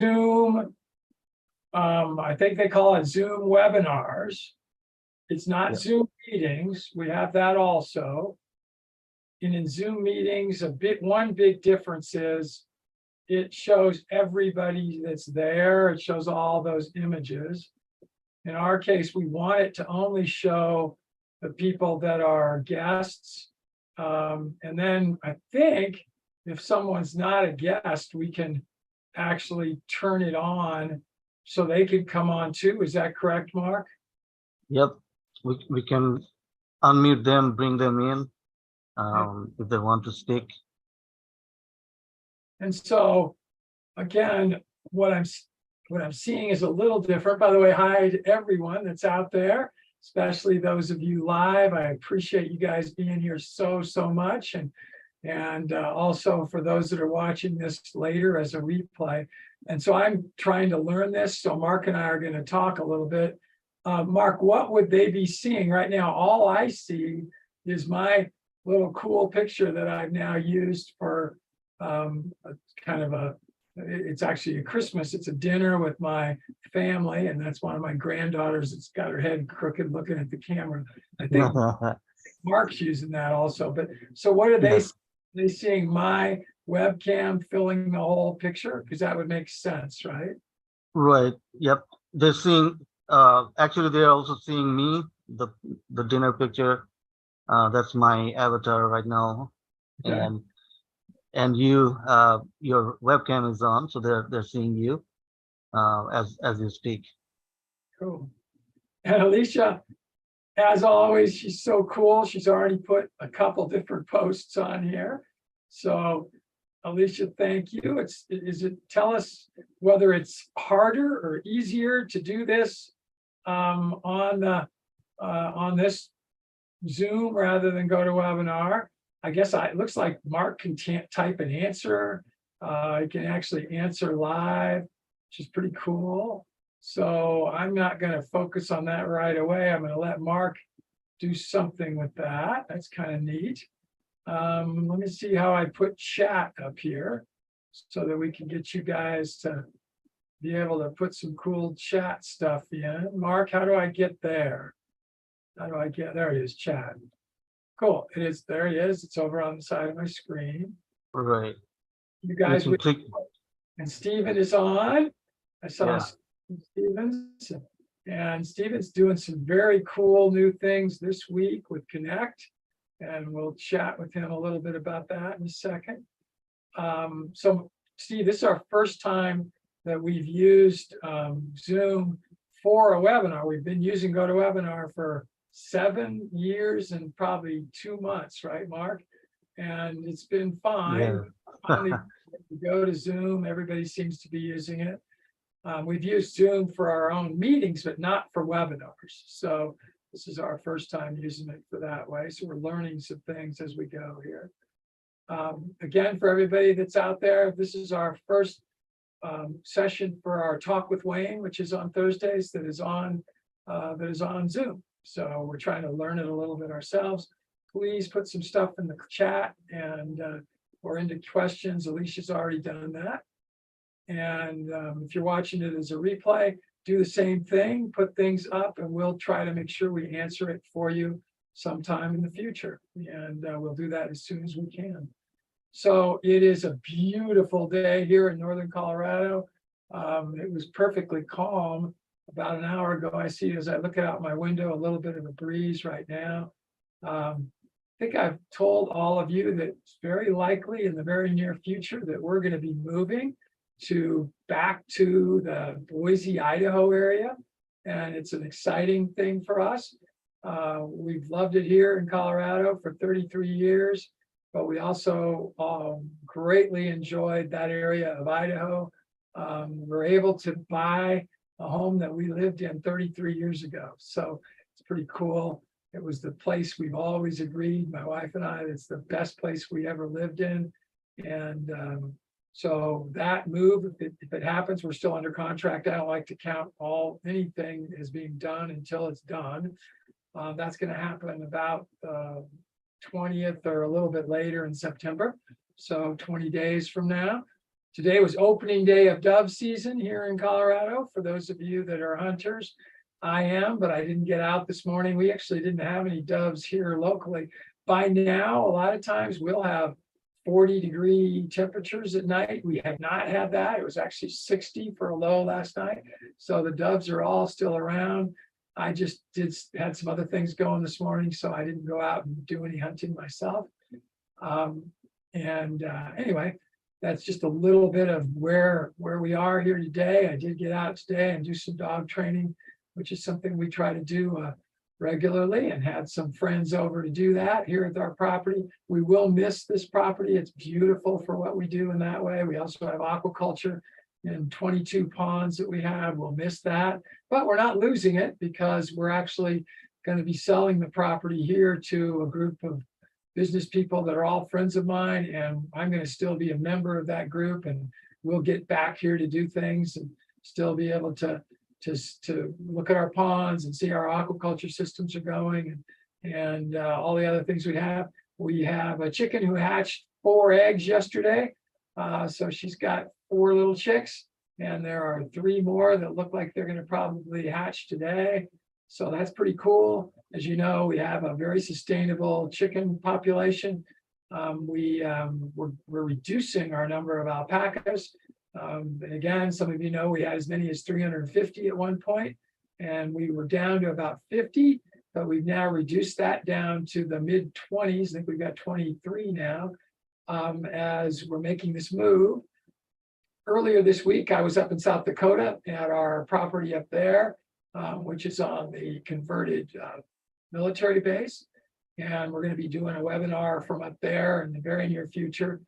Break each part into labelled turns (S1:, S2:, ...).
S1: Zoom, I think they call it Zoom webinars. It's not
S2: Yeah.
S1: Zoom meetings. We have that also. And in Zoom meetings, one big difference is it shows everybody that's there. It shows all those images. In our case, we want it to only show the people that are guests. And then I think if someone's not a guest, we can actually turn it on so they could come on too. Is that correct, Mark?
S2: Yep. We can unmute them, bring them in if they want to speak.
S1: And so, again, what I'm seeing is a little different. By the way, hi to everyone that's out there, especially those of you live. I appreciate you guys being here so much, and also for those that are watching this later as a replay. And so I'm trying to learn this. So Mark and I are going to talk a little bit. Mark, what would they be seeing right now? All I see is my little cool picture that I've now used for it's actually a Christmas. It's a dinner with my family, and that's one of my granddaughters that's got her head crooked looking at the camera. I think Mark's using that also. But so what are they?
S2: Yes.
S1: They seeing my webcam filling the whole picture? Because that would make sense, right?
S2: Right. Yep. They're seeing. Actually, they're also seeing me. The dinner picture. That's my avatar right now,
S1: Okay.
S2: and you. Your webcam is on, so they're seeing you as you speak.
S1: Cool. And Alicia, as always, she's so cool. She's already put a couple different posts on here. So Alicia, thank you. Tell us whether it's harder or easier to do this on this Zoom rather than go to webinar. I guess it looks like Mark can type an answer. He can actually answer live, which is pretty cool. So I'm not going to focus on that right away. I'm going to let Mark do something with that. That's kind of neat. Let me see how I put chat up here so that we can get you guys to be able to put some cool chat stuff in. Mark, how do I get there? There it is, chat. Cool, it is, there he is. It's over on the side of my screen.
S2: Right.
S1: You guys would
S2: click.
S1: And Stephen is on. I saw
S2: Yeah.
S1: Stephen's, and Stephen's doing some very cool new things this week with Connect, and we'll chat with him a little bit about that in a second. So Steve, this is our first time that we've used Zoom for a webinar. We've been using GoToWebinar for 7 years and probably 2 months, right, Mark? And it's been fine.
S2: Yeah.
S1: Finally, we go to Zoom, everybody seems to be using it. We've used Zoom for our own meetings, but not for webinars. So this is our first time using it for that way. So we're learning some things as we go here. Again, for everybody that's out there, this is our first session for our Talk with Wayne, which is on Thursdays, that is on Zoom. So we're trying to learn it a little bit ourselves. Please put some stuff in the chat and or into questions. Alicia's already done that. And if you're watching it as a replay, do the same thing, put things up, and we'll try to make sure we answer it for you sometime in the future. And we'll do that as soon as we can. So it is a beautiful day here in northern Colorado. It was perfectly calm about an hour ago. I see, as I look out my window, a little bit of a breeze right now. I think I've told all of you that it's very likely in the very near future that we're going to be moving back to the Boise, Idaho area. And it's an exciting thing for us. We've loved it here in Colorado for 33 years, but we also greatly enjoyed that area of Idaho. We're able to buy a home that we lived in 33 years ago. So it's pretty cool. It was the place we've always agreed, my wife and I, it's the best place we ever lived in. And so that move, if it happens, we're still under contract. I don't like to count anything as being done until it's done. That's going to happen about 20th or a little bit later in September. So 20 days from now. Today was opening day of dove season here in Colorado. For those of you that are hunters, I am, but I didn't get out this morning. We actually didn't have any doves here locally. By now, a lot of times we'll have 40-degree temperatures at night. We have not had that. It was actually 60 for a low last night. So the doves are all still around. I just had some other things going this morning, so I didn't go out and do any hunting myself. Anyway, that's just a little bit of where we are here today. I did get out today and do some dog training, which is something we try to do regularly, and had some friends over to do that here at our property. We will miss this property. It's beautiful for what we do in that way. We also have aquaculture and 22 ponds that we have. We'll miss that, but we're not losing it, because we're actually going to be selling the property here to a group of business people that are all friends of mine, and I'm going to still be a member of that group, and we'll get back here to do things and still be able to look at our ponds and see how our aquaculture systems are going, and all the other things we have. We have a chicken who hatched 4 eggs yesterday. So she's got 4 little chicks, and there are 3 more that look like they're going to probably hatch today. So that's pretty cool. As you know, we have a very sustainable chicken population. We're reducing our number of alpacas. And again, some of you know we had as many as 350 at one point, and we were down to about 50, but we've now reduced that down to the mid-20s. I think we've got 23 now, as we're making this move. Earlier this week, I was up in South Dakota at our property up there, which is on the converted military base. And we're going to be doing a webinar from up there in the very near future.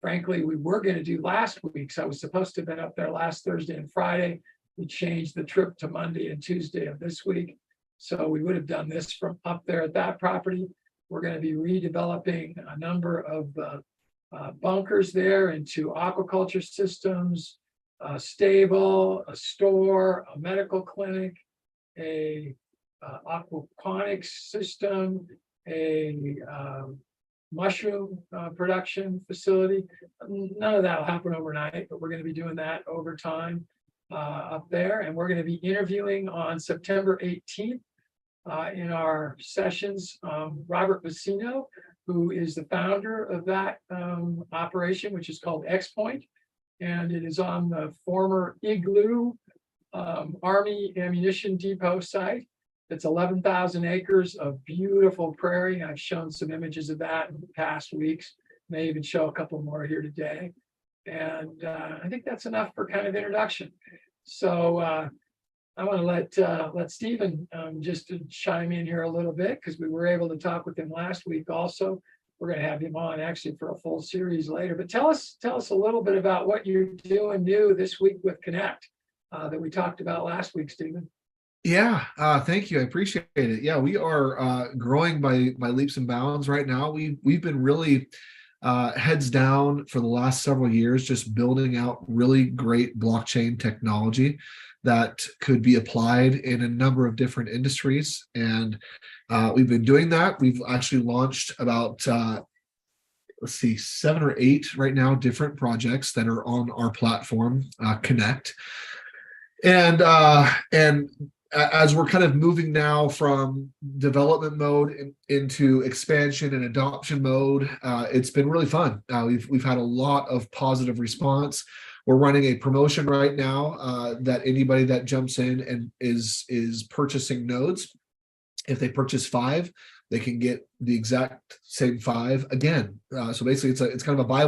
S1: Frankly, we were going to do last week, so I was supposed to have been up there last Thursday and Friday. We changed the trip to Monday and Tuesday of this week. So we would have done this from up there at that property. We're going to be redeveloping a number of bunkers there into aquaculture systems, a stable, a store, a medical clinic, a aquaponics system, a mushroom production facility. None of that will happen overnight, but we're going to be doing that over time up there. And we're going to be interviewing on September 18th in our sessions, Robert Vecino, who is the founder of that operation, which is called X Point. And it is on the former Igloo Army Ammunition Depot site. It's 11,000 acres of beautiful prairie. I've shown some images of that in the past weeks. May even show a couple more here today. And I think that's enough for kind of introduction. So I want to let Stephen just to chime in here a little bit, because we were able to talk with him last week also. We're going to have him on actually for a full series later. But tell us a little bit about what you're doing new this week with Connect that we talked about last week, Stephen.
S3: Yeah, thank you. I appreciate it. Yeah, we are growing by leaps and bounds right now. We've been really heads down for the last several years, just building out really great blockchain technology that could be applied in a number of different industries. And we've been doing that. We've actually launched about 7 or 8 right now different projects that are on our platform, Connect. And as we're kind of moving now from development mode into expansion and adoption mode, it's been really fun. We've had a lot of positive response. We're running a promotion right now that anybody that jumps in and is purchasing nodes, if they purchase 5, they can get the exact same 5 again. So basically, it's kind of a buy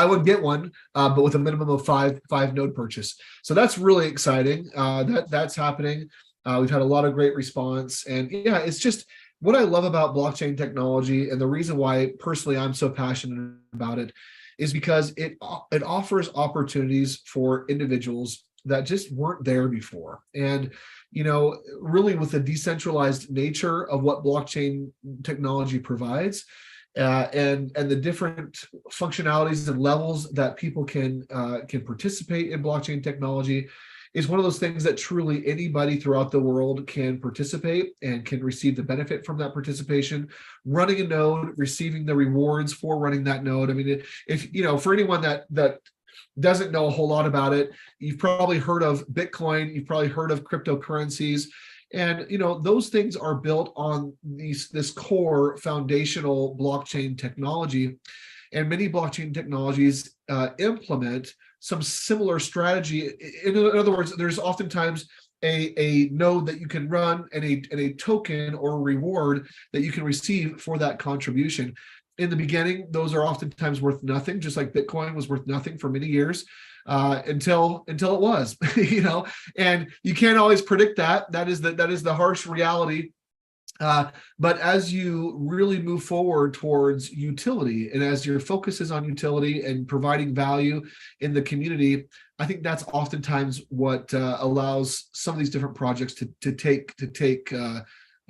S3: one get one, but with a minimum of 5 node purchase. So that's really exciting. That's happening. We've had a lot of great response, and yeah, it's just what I love about blockchain technology, and the reason why personally I'm so passionate about it is because it offers opportunities for individuals that just weren't there before. And really with the decentralized nature of what blockchain technology provides, and the different functionalities and levels that people can participate in blockchain technology, is one of those things that truly anybody throughout the world can participate and can receive the benefit from that participation, running a node, receiving the rewards for running that node. I mean, if for anyone that doesn't know a whole lot about it. You've probably heard of Bitcoin, you've probably heard of cryptocurrencies. And those things are built on this core foundational blockchain technology. And many blockchain technologies implement some similar strategy. In other words, there's oftentimes a node that you can run and a token or reward that you can receive for that contribution. In the beginning, those are oftentimes worth nothing, just like Bitcoin was worth nothing for many years until it was, and you can't always predict that. That is the harsh reality. But as you really move forward towards utility, and as your focus is on utility and providing value in the community, I think that's oftentimes what allows some of these different projects to take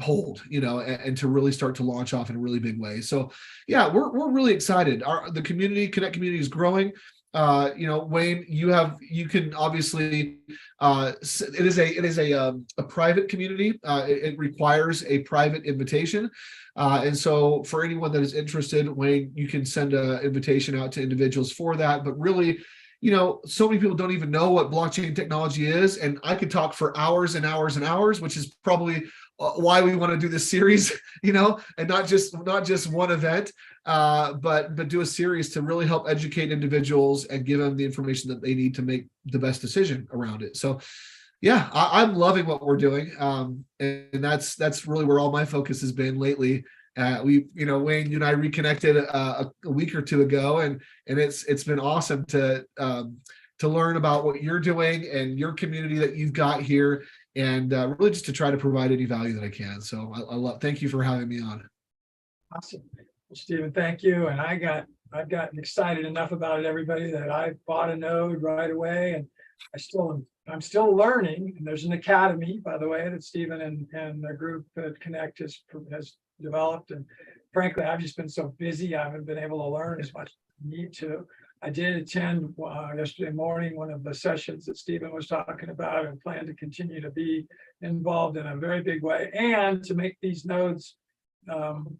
S3: hold, and to really start to launch off in a really big way. So yeah, we're really excited. The Connect community is growing. Wayne, you can obviously, it is a private community. It requires a private invitation. And so for anyone that is interested, Wayne, you can send an invitation out to individuals for that. But really, so many people don't even know what blockchain technology is. And I could talk for hours and hours and hours, which is probably why we want to do this series, and not just one event, but do a series to really help educate individuals and give them the information that they need to make the best decision around it. So yeah, I'm loving what we're doing. And that's really where all my focus has been lately. Wayne, you and I reconnected a week or two ago, and it's been awesome to learn about what you're doing and your community that you've got here, and really just to try to provide any value that I can. So thank you for having me on.
S1: Awesome. Well, Stephen, thank you. And I've gotten excited enough about it, everybody, that I bought a node right away, and I'm still learning. And there's an academy, by the way, that Stephen and the group at Connect has developed. And frankly, I've just been so busy, I haven't been able to learn as much as I need to. I did attend yesterday morning one of the sessions that Stephen was talking about, and plan to continue to be involved in a very big way, and to make these nodes,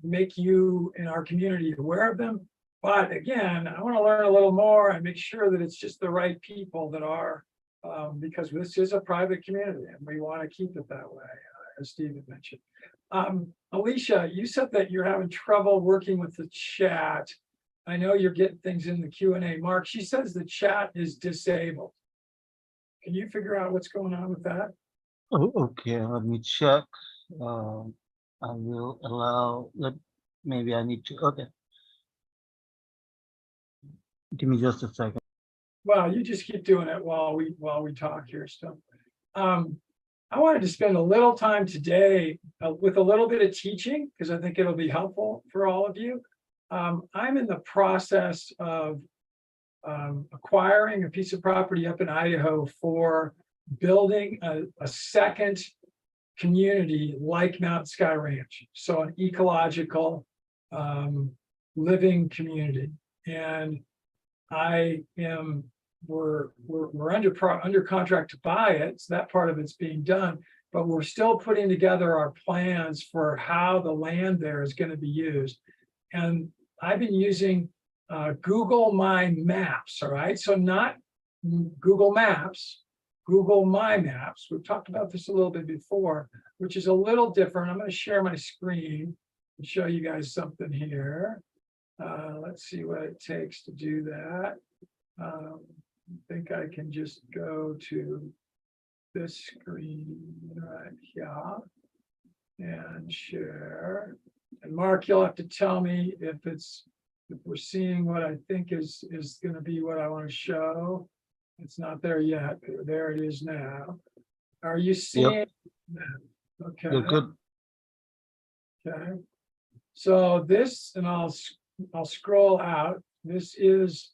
S1: make you in our community aware of them. But again, I want to learn a little more and make sure that it's just the right people that are, because this is a private community and we want to keep it that way, as Stephen mentioned. Alicia, you said that you're having trouble working with the chat. I know you're getting things in the Q&A. Mark, she says the chat is disabled. Can you figure out what's going on with that?
S2: Oh, okay, let me check. I will allow, maybe I need to, okay. Give me just a second.
S1: Well, you just keep doing it while we talk here still. I wanted to spend a little time today with a little bit of teaching, because I think it'll be helpful for all of you. I'm in the process of acquiring a piece of property up in Idaho for building a second community like Mount Sky Ranch. So an ecological living community. And we're under contract to buy it. So that part of it's being done, but we're still putting together our plans for how the land there is going to be used. And I've been using Google My Maps. All right. So not Google Maps, Google My Maps. We've talked about this a little bit before, which is a little different. I'm going to share my screen and show you guys something here. Let's see what it takes to do that. I think I can just go to this screen right here and share. And Mark, you'll have to tell me if we're seeing what I think is going to be what I want to show. It's not there yet. There it is now. Are you seeing that? Okay.
S2: You're good.
S1: Okay. So this, and I'll scroll out. This is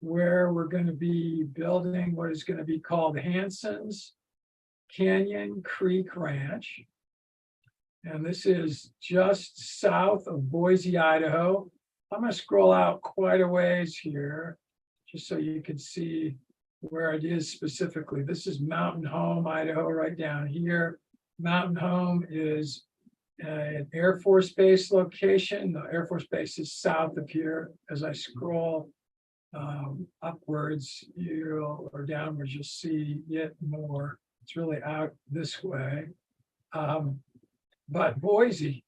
S1: where we're going to be building what is going to be called Hanson's Canyon Creek Ranch. And this is just south of Boise, Idaho. I'm going to scroll out quite a ways here, just so you can see where it is specifically. This is Mountain Home, Idaho, right down here. Mountain Home is an Air Force Base location. The Air Force Base is south of here. As I scroll upwards, or downwards, you'll see it more. It's really out this way. But Boise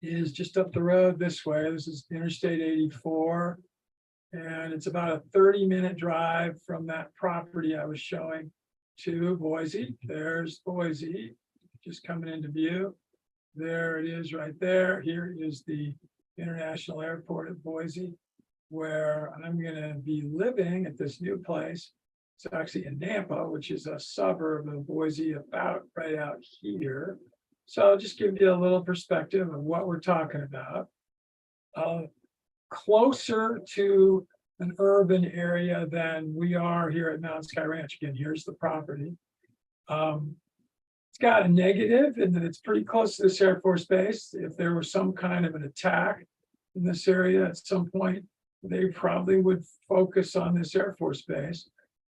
S1: is just up the road this way. This is Interstate 84. And it's about a 30-minute drive from that property I was showing to Boise. There's Boise, just coming into view. There it is right there. Here is the International Airport at Boise, where I'm gonna be living at this new place. It's actually in Nampa, which is a suburb of Boise, about right out here. So I'll just give you a little perspective of what we're talking about. Closer to an urban area than we are here at Mount Sky Ranch. Again, here's the property. It's got a negative in that it's pretty close to this Air Force Base. If there was some kind of an attack in this area at some point, they probably would focus on this Air Force Base.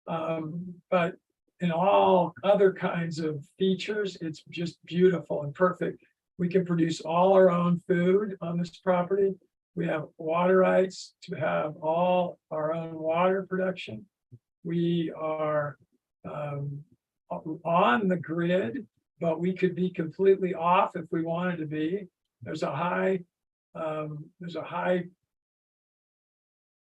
S1: But in all other kinds of features, it's just beautiful and perfect. We can produce all our own food on this property. We have water rights to have all our own water production. We are on the grid, but we could be completely off if we wanted to be. There's a high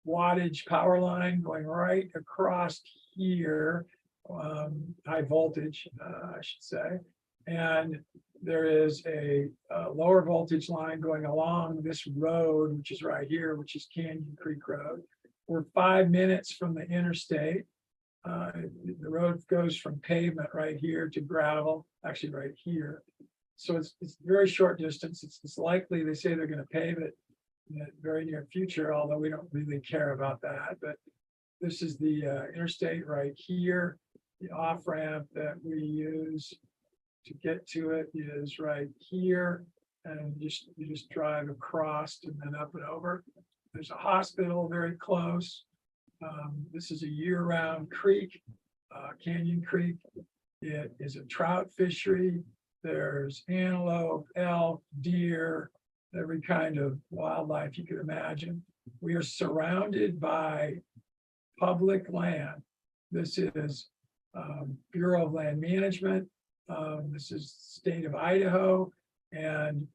S1: wattage power line going right across here, high voltage, I should say. And there is a lower voltage line going along this road, which is right here, which is Canyon Creek Road. We're 5 minutes from the interstate. The road goes from pavement right here to gravel, actually right here. So it's very short distance. It's likely, they say they're going to pave it in the very near future, although we don't really care about that. But this is the interstate right here. The off-ramp that we use to get to it is right here. And you just drive across and then up and over. There's a hospital very close. This is a year-round creek, Canyon Creek. It is a trout fishery. There's antelope, elk, deer, every kind of wildlife you could imagine. We are surrounded by public land. This is Bureau of Land Management. This is state of Idaho, and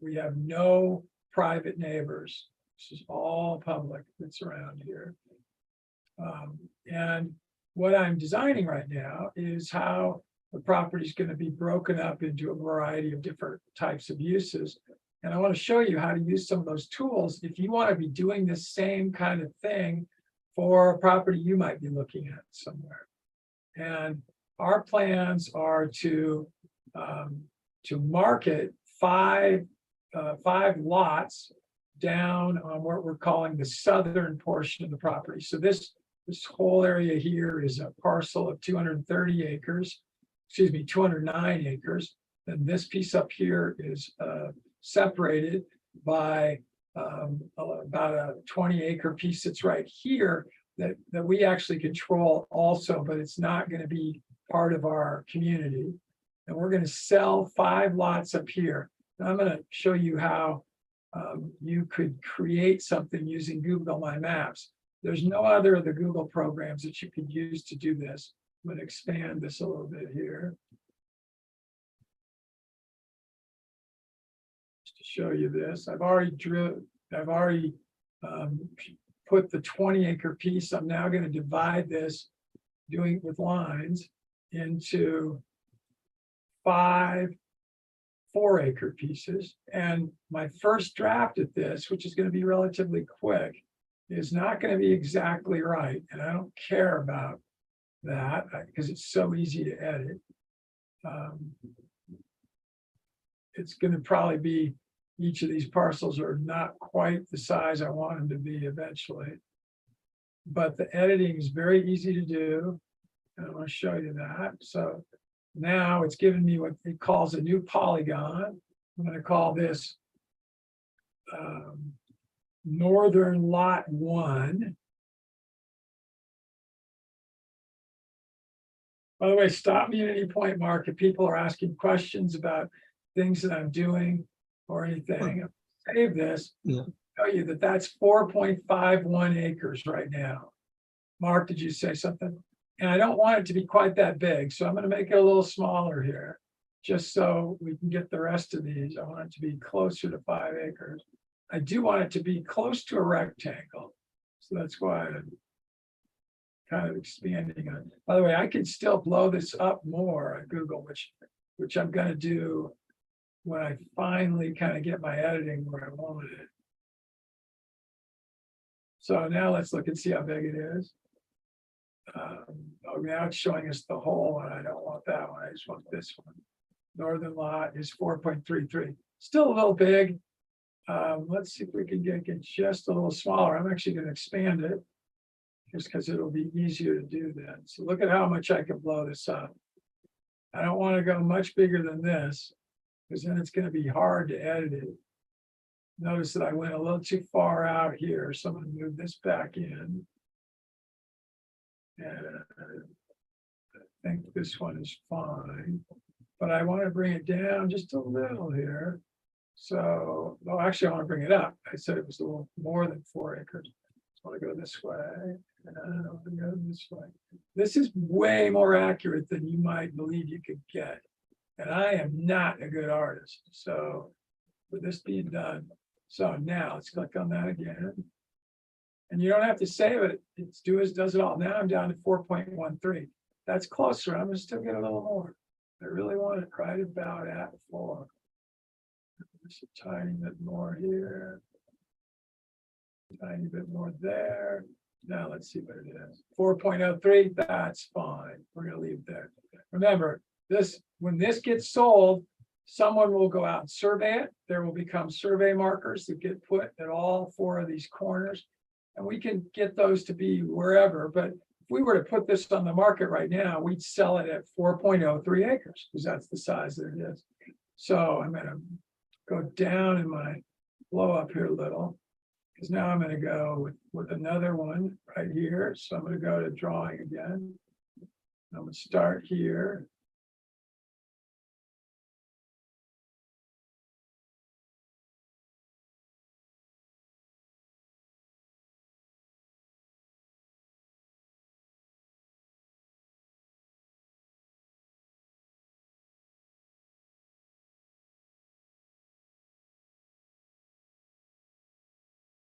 S1: we have no private neighbors. This is all public that's around here. And what I'm designing right now is how the property is going to be broken up into a variety of different types of uses. And I want to show you how to use some of those tools if you want to be doing the same kind of thing for a property you might be looking at somewhere. And our plans are to market five lots down on what we're calling the southern portion of the property. So this whole area here is a parcel of 230 acres, 209 acres. And this piece up here is separated by about a 20-acre piece that's right here that we actually control also, but it's not going to be part of our community. And we're going to sell 5 lots up here. And I'm going to show you how you could create something using Google My Maps. There's no other of the Google programs that you could use to do this. I'm going to expand this a little bit here. Just to show you this, I've already put the 20-acre piece. I'm now going to divide this, doing it with lines, into 5 4-acre pieces. And my first draft at this, which is going to be relatively quick, is not going to be exactly right. And I don't care about that because it's so easy to edit. It's going to probably be, each of these parcels are not quite the size I want them to be eventually. But the editing is very easy to do. And I want to show you that. So now it's given me what it calls a new polygon. I'm going to call this Northern Lot 1. By the way, stop me at any point, Mark, if people are asking questions about things that I'm doing or anything. Save this.
S2: Yeah.
S1: tell you that that's 4.51 acres right now. Mark, did you say something? And I don't want it to be quite that big, so I'm gonna make it a little smaller here. Just so we can get the rest of these. I want it to be closer to 5 acres. I do want it to be close to a rectangle. So that's why I'm kind of expanding it. By the way, I can still blow this up more on Google, which I'm gonna do when I finally kind of get my editing where I want it. So now let's look and see how big it is. Oh, now it's showing us the whole, and I don't want that one. I just want this one. Northern lot is 4.33. Still a little big. Let's see if we can get just a little smaller. I'm actually going to expand it just because it'll be easier to do that. So look at how much I can blow this up. I don't want to go much bigger than this because then it's going to be hard to edit it. Notice that I went a little too far out here. So I'm going to move this back in. And I think this one is fine, but I want to bring it down just a little here. So, well, actually, I want to bring it up. I said it was a little more than 4 acres. I want to go this way, and I want to go this way. This is way more accurate than you might believe you could get. And I am not a good artist. So, with this being done, so now let's click on that again. And you don't have to save it. It's does it all. Now I'm down to 4.13. That's closer. I'm gonna still get a little more. I really want it right about at 4. Just a tiny bit more here. Tiny bit more there. Now let's see what it is. 4.03. That's fine. We're gonna leave it there. Remember, when this gets sold, someone will go out and survey it. There will become survey markers that get put at all 4 of these corners. And we can get those to be wherever, but if we were to put this on the market right now, we'd sell it at 4.03 acres because that's the size that it is. So I'm going to go down in my blow up here a little because now I'm going to go with another one right here. So I'm going to go to drawing again. I'm going to start here.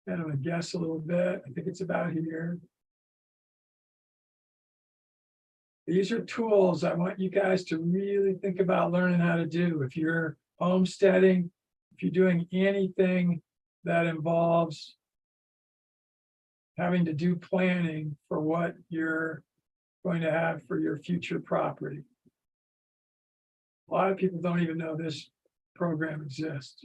S1: And I'm going to guess a little bit. I think it's about here. These are tools I want you guys to really think about learning how to do. If you're homesteading, if you're doing anything that involves having to do planning for what you're going to have for your future property. A lot of people don't even know this program exists.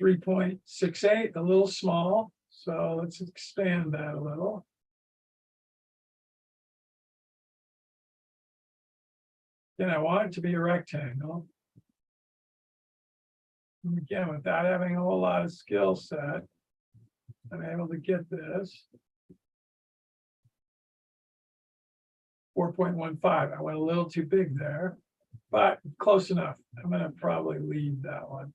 S1: 3.68, a little small. So let's expand that a little. Then I want it to be a rectangle. And again, without having a whole lot of skill set, I'm able to get this. 4.15. I went a little too big there, but close enough. I'm going to probably leave that one.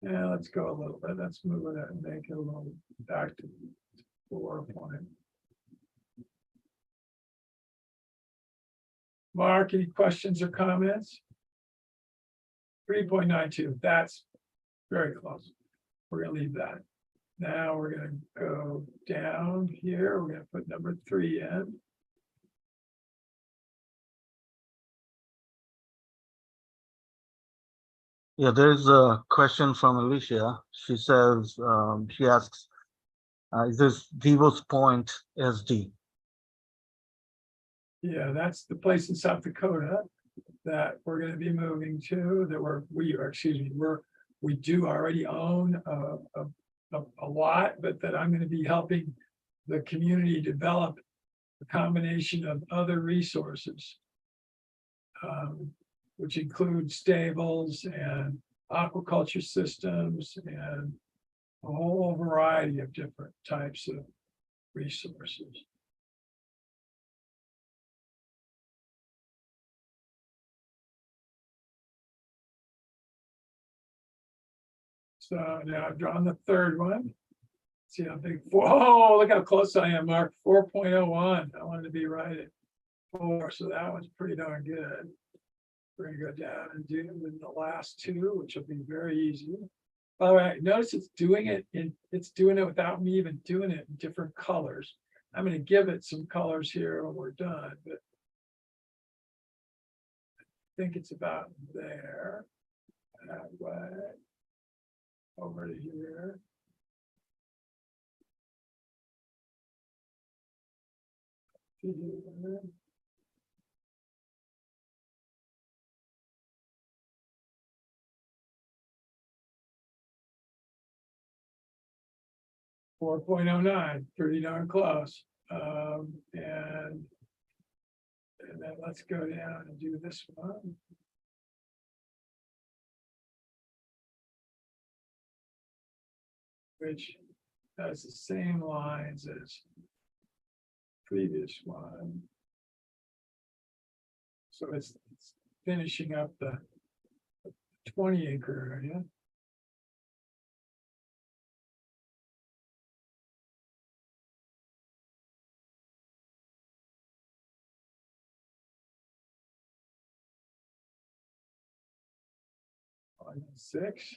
S1: Yeah, let's go a little bit. Let's move it and make it a little back to 4 point. Mark, any questions or comments? 3.92. That's very close. We're going to leave that. Now we're going to go down here. We're going to put number 3 in.
S2: Yeah, there's a question from Alicia. She says, she asks, is this Devo's Point SD?
S1: Yeah, that's the place in South Dakota that we're going to be moving to. That we do already own a lot, but that I'm going to be helping the community develop a combination of other resources, which include stables and aquaculture systems and a whole variety of different types of resources. So now I've drawn the third one. See how big, whoa, look how close I am, Mark, 4.01. I wanted to be right at 4, so that was pretty darn good. We're gonna go down and do the last two, which will be very easy. By the way, notice it's doing it without me even doing it in different colors. I'm gonna give it some colors here when we're done, but I think it's about there. That way. Over to here. .09, pretty darn close. And then let's go down and do this one. Which has the same lines as previous one. So it's finishing up the 20-acre area. Six,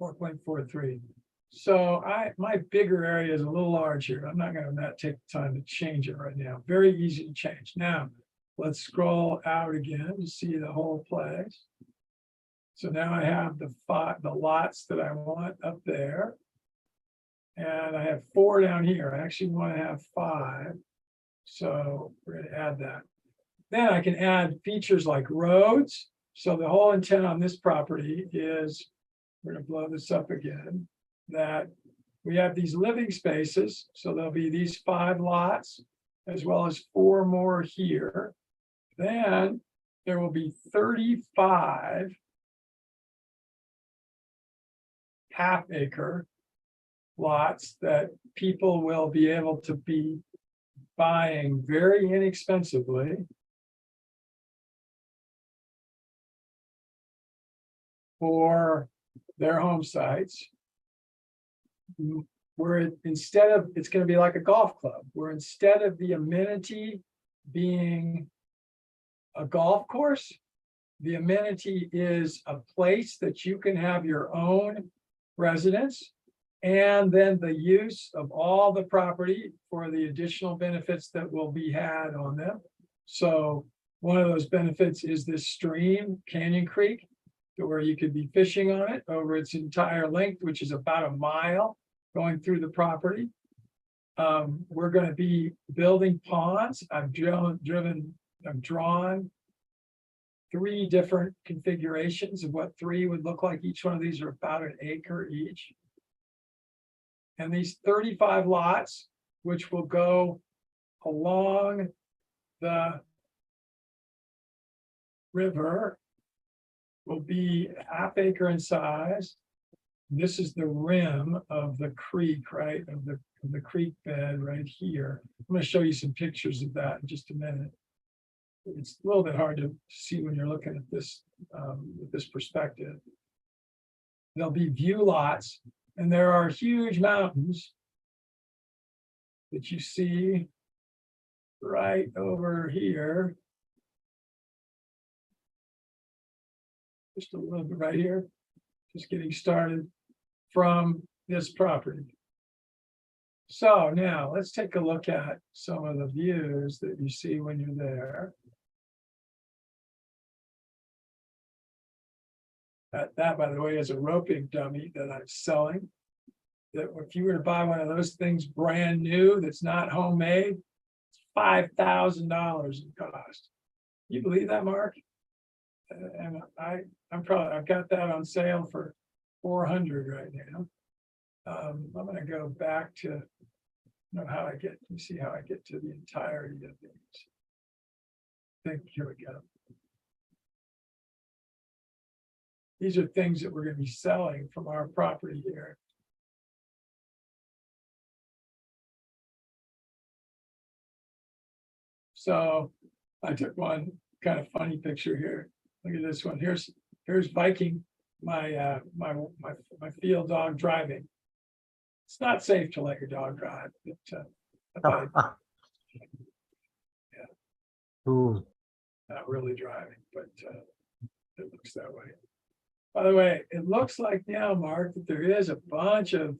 S1: 4.43. So my bigger area is a little large here. I'm not going to take the time to change it right now. Very easy to change. Now, let's scroll out again to see the whole place. So now I have the lots that I want up there. And I have 4 down here. I actually want to have 5. So we're going to add that. Then I can add features like roads. So the whole intent on this property is, we're going to blow this up again, that we have these living spaces. So there'll be these 5 lots, as well as 4 more here. Then there will be 35 half-acre lots that people will be able to be buying very inexpensively. For their home sites, where instead of, it's going to be like a golf club, where instead of the amenity being a golf course, the amenity is a place that you can have your own residence, and then the use of all the property for the additional benefits that will be had on them. So one of those benefits is this stream, Canyon Creek, where you could be fishing on it over its entire length, which is about a mile going through the property. We're going to be building ponds. I've drawn 3 different configurations of what 3 would look like. Each one of these are about an acre each. And these 35 lots, which will go along the river, will be ½ acre in size. This is the rim of the creek, right? Of the creek bed right here. I'm going to show you some pictures of that in just a minute. It's a little bit hard to see when you're looking at this with this perspective. There'll be view lots, and there are huge mountains that you see right over here. Just a little bit right here, just getting started from this property. So now let's take a look at some of the views that you see when you're there. That, by the way, is a roping dummy that I'm selling. That if you were to buy one of those things brand new, that's not homemade, it's $5,000 in cost. You believe that, Mark? And I've got that on sale for 400 right now. I'm going to go back to how I get. You see how I get to the entirety of these. I think here we go. These are things that we're going to be selling from our property here. So I took one kind of funny picture here. Look at this one. Here's Viking, my field dog driving. It's not safe to let your dog drive. But,
S2: Ooh,
S1: not really driving, but it looks that way. By the way, it looks like now, Mark, that there is a bunch of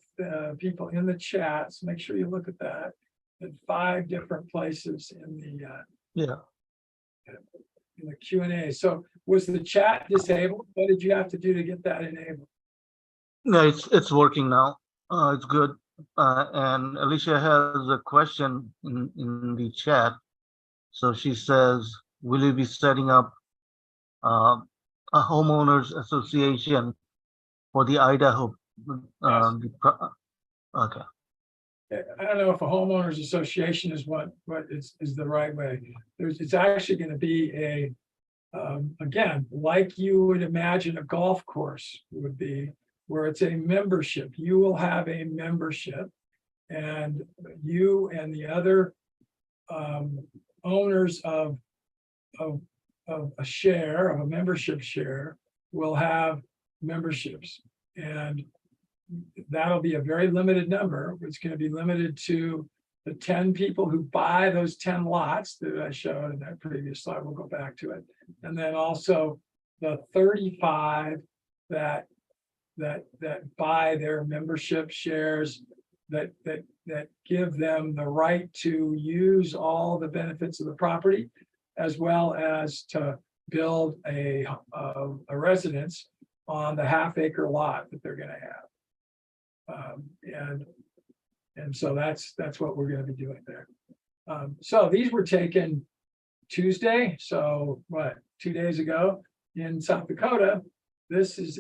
S1: people in the chat. So make sure you look at that at 5 different places in
S2: yeah.
S1: the Q&A. So was the chat disabled? What did you have to do to get that enabled?
S2: No, it's working now. It's good. And Alicia has a question in the chat. So she says, will you be setting up a homeowners association for the Idaho? Okay.
S1: I don't know if a homeowners association is what is the right way. It's actually going to be a again, like you would imagine a golf course would be, where it's a membership. You will have a membership, and you and the other owners of a share, of a membership share, will have memberships. And that'll be a very limited number. It's going to be limited to the 10 people who buy those 10 lots that I showed in that previous slide. We'll go back to it. And then also the 35 that buy their membership shares, that give them the right to use all the benefits of the property, as well as to build a residence on the half-acre lot that they're going to have. And so that's what we're going to be doing there. So these were taken Tuesday, so what, 2 days ago in South Dakota. This is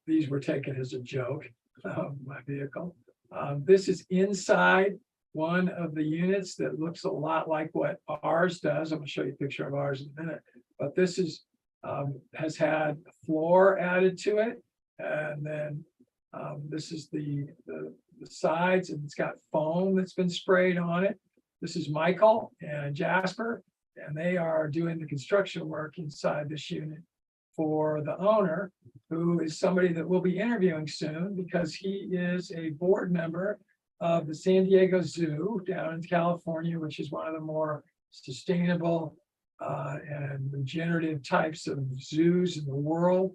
S1: these were taken as a joke, my vehicle. This is inside one of the units that looks a lot like what ours does. I'm going to show you a picture of ours in a minute, but this is has had floor added to it, and then this is the sides, and it's got foam that's been sprayed on it. This is Michael and Jasper, and they are doing the construction work inside this unit for the owner, who is somebody that we'll be interviewing soon, because he is a board member of the San Diego Zoo down in California, which is one of the more sustainable and regenerative types of zoos in the world.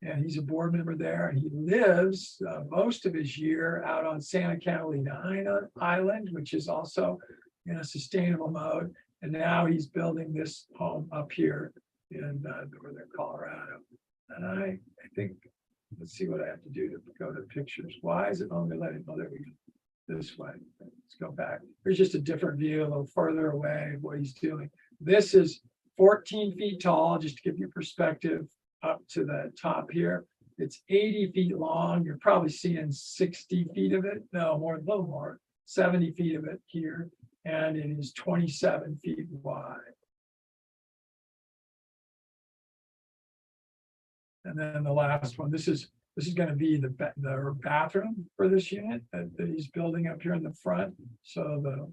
S1: And he's a board member there, and he lives most of his year out on Santa Catalina Island, which is also in a sustainable mode. And now he's building this home up here in northern Colorado. And I think, let's see what I have to do to go to pictures. Why is it only letting, oh, there we go, this way. Let's go back. There's just a different view, a little further away of what he's doing. This is 14 feet tall, just to give you perspective, up to the top here. It's 80 feet long. You're probably seeing 60 feet of it. No, more, a little more, 70 feet of it here. And it is 27 feet wide. And then the last one, this is going to be the bathroom for this unit that he's building up here in the front. So the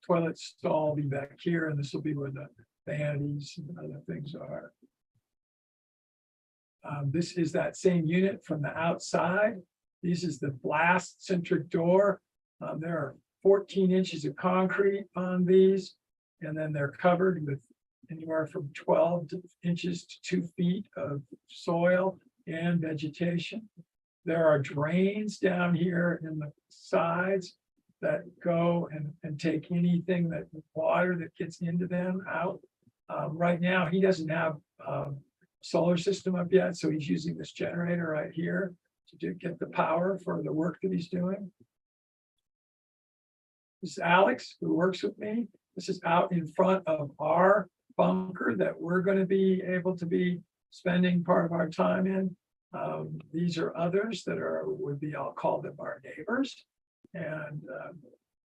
S1: toilet stall will be back here, and this will be where the vanities and other things are. This is that same unit from the outside. This is the blast centric door. There are 14 inches of concrete on these, and then they're covered with anywhere from 12 inches to 2 feet of soil and vegetation. There are drains down here in the sides that go and take anything that water that gets into them out. Right now, he doesn't have solar system up yet, so he's using this generator right here to get the power for the work that he's doing. This is Alex, who works with me. This is out in front of our bunker that we're going to be able to be spending part of our time in. These are others that would be, I'll call them our neighbors. And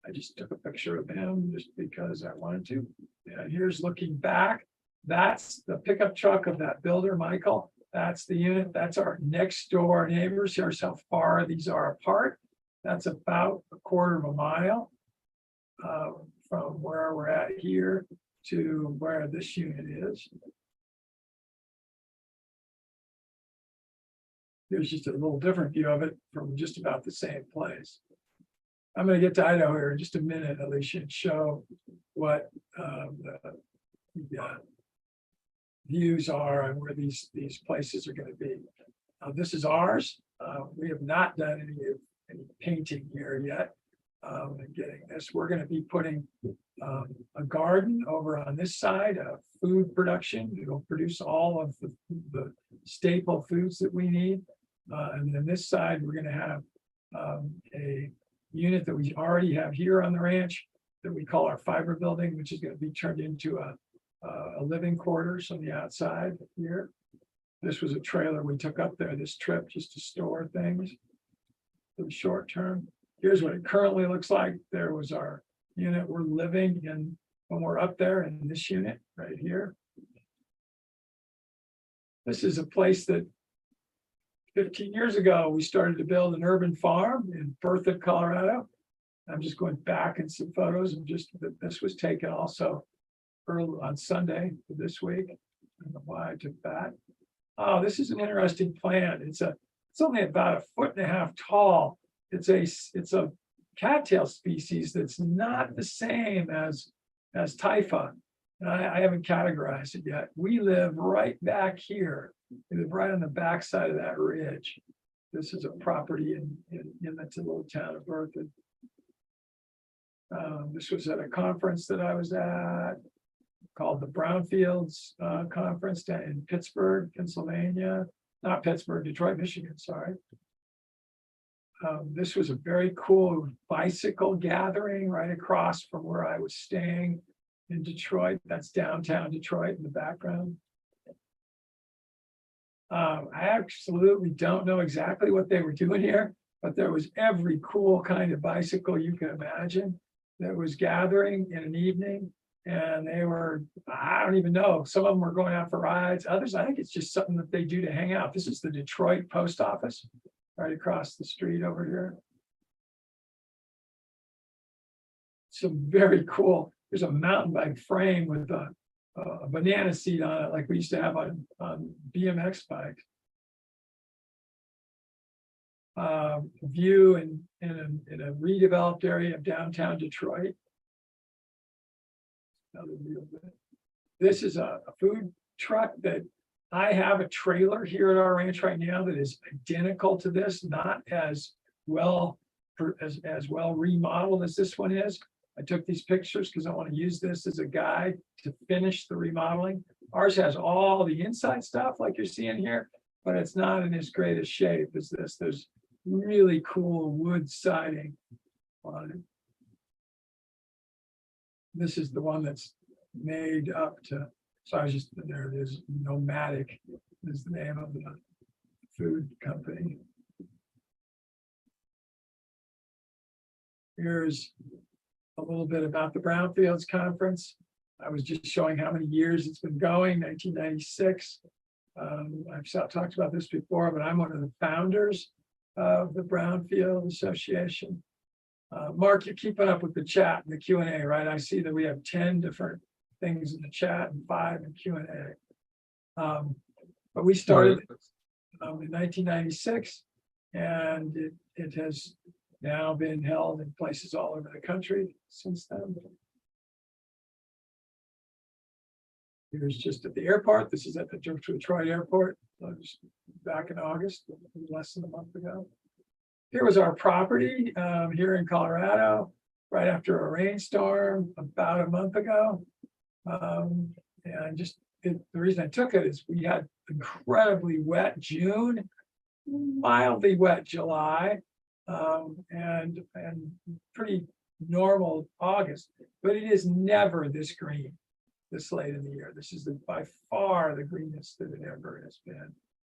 S1: I just took a picture of him just because I wanted to. And here's looking back. That's the pickup truck of that builder, Michael. That's the unit. That's our next door neighbors. Here's how far these are apart. That's about a quarter of a mile from where we're at here to where this unit is. Here's just a little different view of it from just about the same place. I'm going to get to Idaho here in just a minute, Alicia, and show what the views are and where these places are going to be. This is ours. We have not done any painting here yet. And getting this, we're going to be putting a garden over on this side of food production. It'll produce all of the staple foods that we need. And then this side, we're going to have a unit that we already have here on the ranch that we call our fiber building, which is going to be turned into a living quarters on the outside here. This was a trailer we took up there this trip just to store things for the short term. Here's what it currently looks like. There was our unit we're living in when we're up there in this unit right here. This is a place that 15 years ago, we started to build an urban farm in Berthoud, Colorado. I'm just going back in some photos and just that this was taken also early on Sunday for this week. I don't know why I took that. Oh, this is an interesting plant. It's only about 1.5 feet tall. It's a cattail species that's not the same as typha. And I haven't categorized it yet. We live right back here. We live right on the backside of that ridge. This is a property in the little town of Berthoud. This was at a conference that I was at called the Brownfields Conference down in Pittsburgh, Pennsylvania. Not Pittsburgh, Detroit, Michigan, sorry. This was a very cool bicycle gathering right across from where I was staying in Detroit. That's downtown Detroit in the background. I absolutely don't know exactly what they were doing here, but there was every cool kind of bicycle you can imagine that was gathering in an evening. And they were, I don't even know, some of them were going out for rides. Others, I think it's just something that they do to hang out. This is the Detroit post office right across the street over here. Some very cool, there's a mountain bike frame with a banana seat on it, like we used to have on BMX bikes. View in a redeveloped area of downtown Detroit. Another view of it. This is a food truck that I have a trailer here at our ranch right now that is identical to this, not as well remodeled as this one is. I took these pictures because I want to use this as a guide to finish the remodeling. Ours has all the inside stuff like you're seeing here, but it's not in as great a shape as this. There's really cool wood siding on it. This is the one that's made up to, so I was just, there it is, Nomadic is the name of the food company. Here's a little bit about the Brownfields Conference. I was just showing how many years it's been going, 1996. I've talked about this before, but I'm one of the founders of the Brownfield Association. Mark, you're keeping up with the chat and the Q&A, right? I see that we have 10 different things in the chat and 5 in Q&A. But we started in 1996, and it has now been held in places all over the country since then. Here's just at the airport. This is at the Detroit airport. Just back in August, less than a month ago. Here was our property here in Colorado, right after a rainstorm about a month ago. And just the reason I took it is we had incredibly wet June, mildly wet July, and pretty normal August, but it is never this green this late in the year. This is by far the greenest that it ever has been.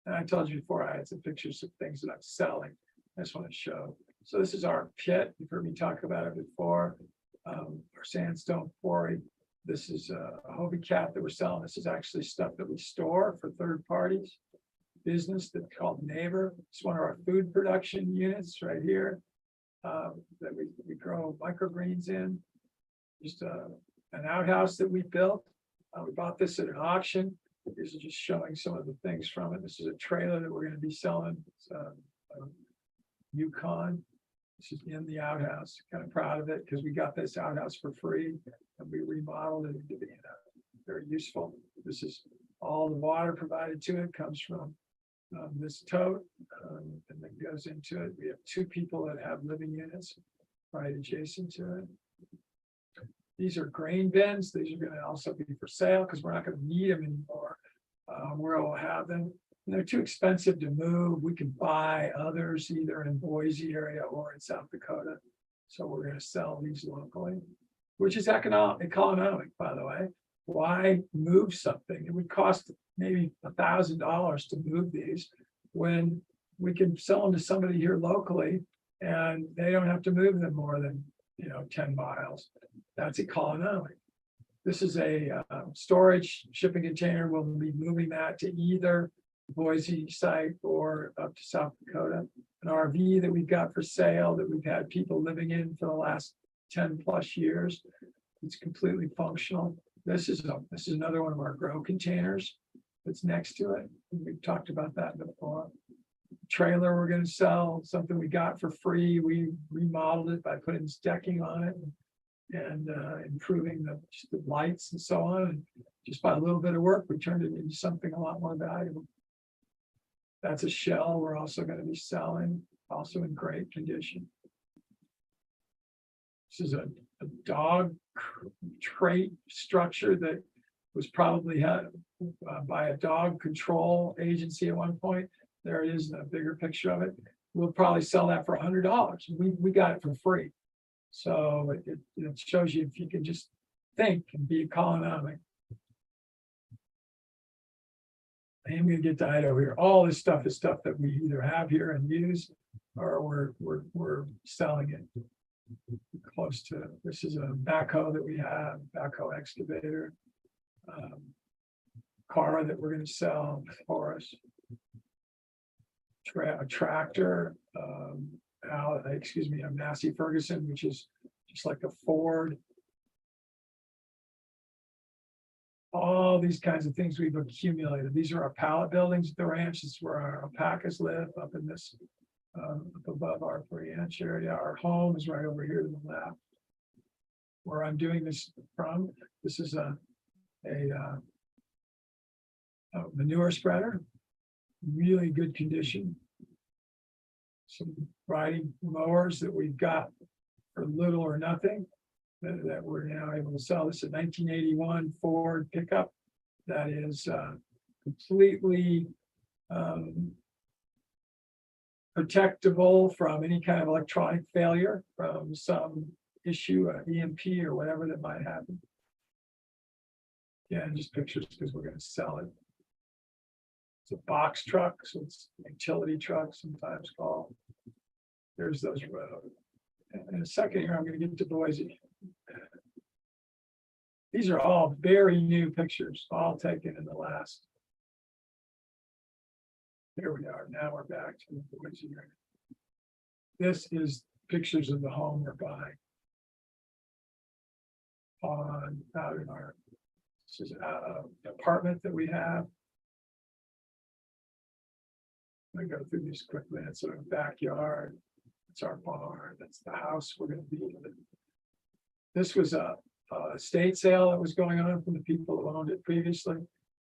S1: And I told you before, I had some pictures of things that I'm selling. I just want to show. So this is our pit. You've heard me talk about it before. Our sandstone quarry. This is a Hobie cat that we're selling. This is actually stuff that we store for third parties. Business that's called Neighbor. It's one of our food production units right here that we grow microgreens in. Just an outhouse that we built. We bought this at an auction. These are just showing some of the things from it. This is a trailer that we're going to be selling. It's Yukon. This is in the outhouse. Kind of proud of it because we got this outhouse for free and we remodeled it into being very useful. This is all the water provided to it comes from this tote and then goes into it. We have 2 people that have living units right adjacent to it. These are grain bins. These are going to also be for sale because we're not going to need them anymore. Where we'll have them. And they're too expensive to move. We can buy others either in Boise area or in South Dakota. So we're going to sell these locally, which is economic, by the way. Why move something? It would cost maybe $1,000 to move these when we can sell them to somebody here locally and they don't have to move them more than 10 miles. That's economic. This is a storage shipping container. We'll be moving that to either Boise site or up to South Dakota. An RV that we've got for sale that we've had people living in for the last 10 plus years. It's completely functional. This is another one of our grow containers that's next to it. We've talked about that before. Trailer we're going to sell, something we got for free. We remodeled it by putting this decking on it and improving just the lights and so on. And just by a little bit of work, we turned it into something a lot more valuable. That's a shell we're also going to be selling, also in great condition. This is a dog crate structure that was probably had by a dog control agency at one point. There it is in a bigger picture of it. We'll probably sell that for $100. We got it for free. So it shows you if you can just think and be economic. I am going to get to Idaho here. All this stuff is stuff that we either have here and use, or we're selling it. Close to this is a backhoe that we have, backhoe excavator, car that we're going to sell for us. A tractor, a Massey Ferguson, which is just like a Ford. All these kinds of things we've accumulated. These are our pallet buildings at the ranch. This is where our alpacas live, up in this, up above our ranch area. Our home is right over here to the left, where I'm doing this from. This is a manure spreader, really good condition. Some riding mowers that we've got for little or nothing that we're now able to sell. This is a 1981 Ford pickup that is completely protectable from any kind of electronic failure, from some issue, an EMP or whatever that might happen. Yeah, and just pictures because we're going to sell it. It's a box truck, so it's a utility truck sometimes called. There's those roads. In a second here, I'm going to get to Boise. These are all very new pictures, all taken in the last. Here we are. Now we're back to Boise. This is pictures of the home we're buying. Out in our, this is an apartment that we have. I'm going to go through these quickly. It's our backyard. It's our barn. That's the house we're going to be in. This was a estate sale that was going on from the people who owned it previously.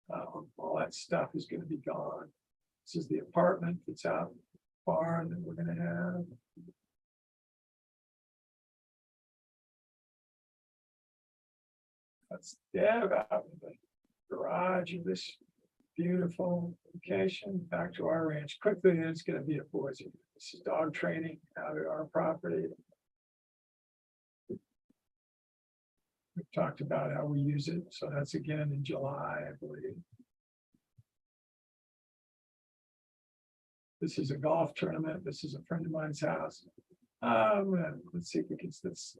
S1: All that stuff is going to be gone. This is the apartment that's out barn that we're going to have. That's Deb out in the garage of this beautiful location. Back to our ranch quickly, and it's going to be a Boise. This is dog training out at our property. We've talked about how we use it, so that's again in July, I believe. This is a golf tournament. This is a friend of mine's house. Let's see if we can let's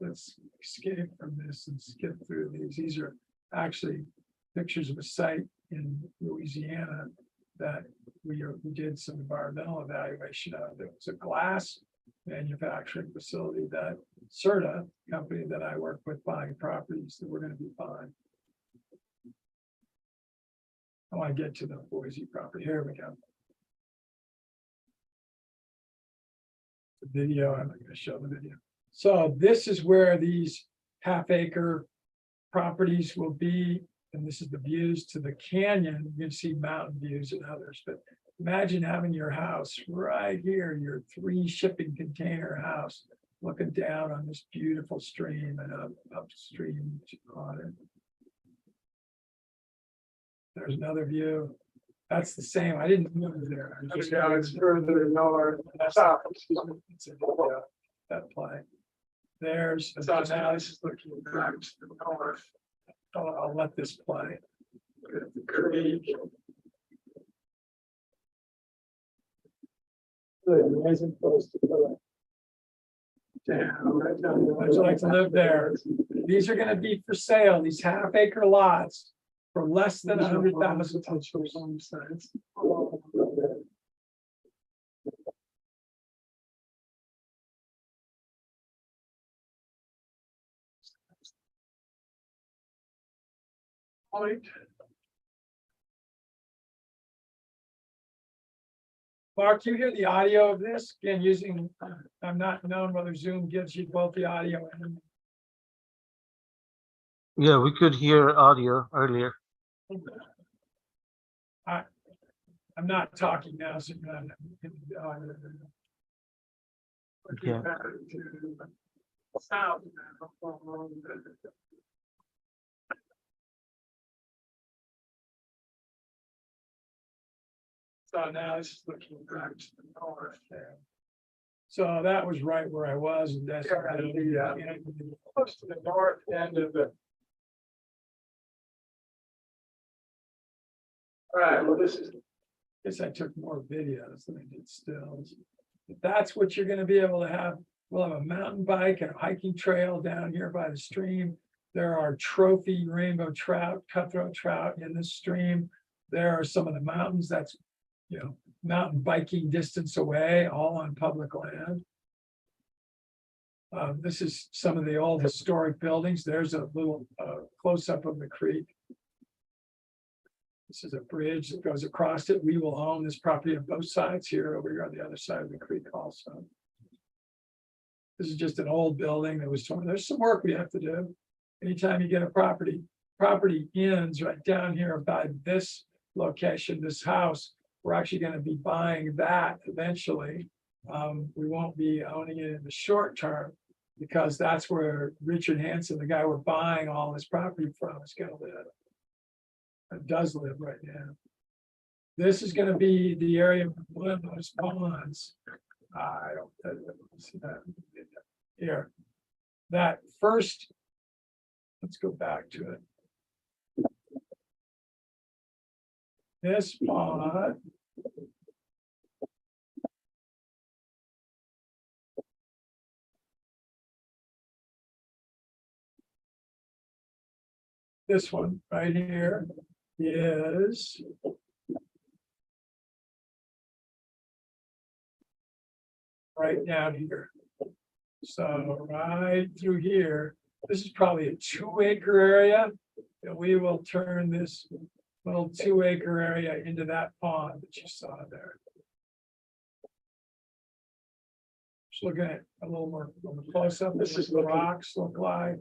S1: escape from this and skip through these. These are actually pictures of a site in Louisiana that we did some environmental evaluation of. There was a glass manufacturing facility that Serta company that I work with buying properties that we're going to be buying. I want to get to the Boise property. Here we go. The video, I'm not going to show the video. So this is where these half-acre properties will be, and this is the views to the canyon. You can see mountain views and others, but imagine having your house right here, your 3 shipping container house, looking down on this beautiful stream and upstream on it. There's another view. That's the same. I didn't move there. I just got it's further north. South. Excuse me. It's a video that play. There's so now this is looking back to the north. I'll let this play. The creek. Amazing place to put it. Damn, I'd like to live there. These are going to be for sale. These half-acre lots for less than 100,000. Point. Mark, you hear the audio of this? Again, using, I'm not known whether Zoom gives you both the audio and.
S2: Yeah, we could hear audio earlier.
S1: I'm not talking now, so you're not.
S2: Yeah.
S1: Sound. So now this is looking back to the north there. So that was right where I was, and that's close to the north end of the. All right, well, this is, I guess I took more videos than I did stills. But that's what you're gonna be able to have. We'll have a mountain bike and a hiking trail down here by the stream. There are trophy rainbow trout, cutthroat trout in the stream. There are some of the mountains that's, mountain biking distance away, all on public land. This is some of the old historic buildings. There's a little close-up of the creek. This is a bridge that goes across it. We will own this property on both sides here, over here on the other side of the creek also. This is just an old building that was torn. There's some work we have to do. Anytime you get a property ends right down here by this location, this house. We're actually going to be buying that eventually. We won't be owning it in the short term because that's where Richard Hansen, the guy we're buying all this property from, is going to live. It does live right now. This is going to be the area of one of those ponds. I don't see that here. That first, let's go back to it. This pond. This one right here is right down here. So right through here, this is probably a 2-acre area. And we will turn this little 2-acre area into that pond that you saw there. Just looking at a little more close up. This is the rocks look like.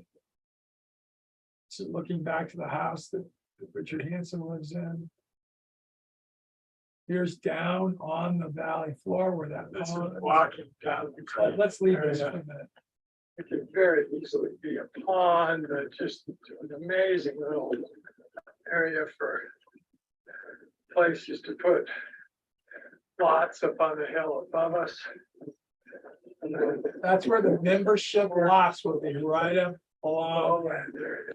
S1: This is looking back to the house that Richard Hansen lives in. Here's down on the valley floor where that pond is. Walking down. Let's leave this for a minute. It could very easily be a pond, just an amazing little area for places to put lots up on the hill above us. And that's where the membership lots will be, right up along there.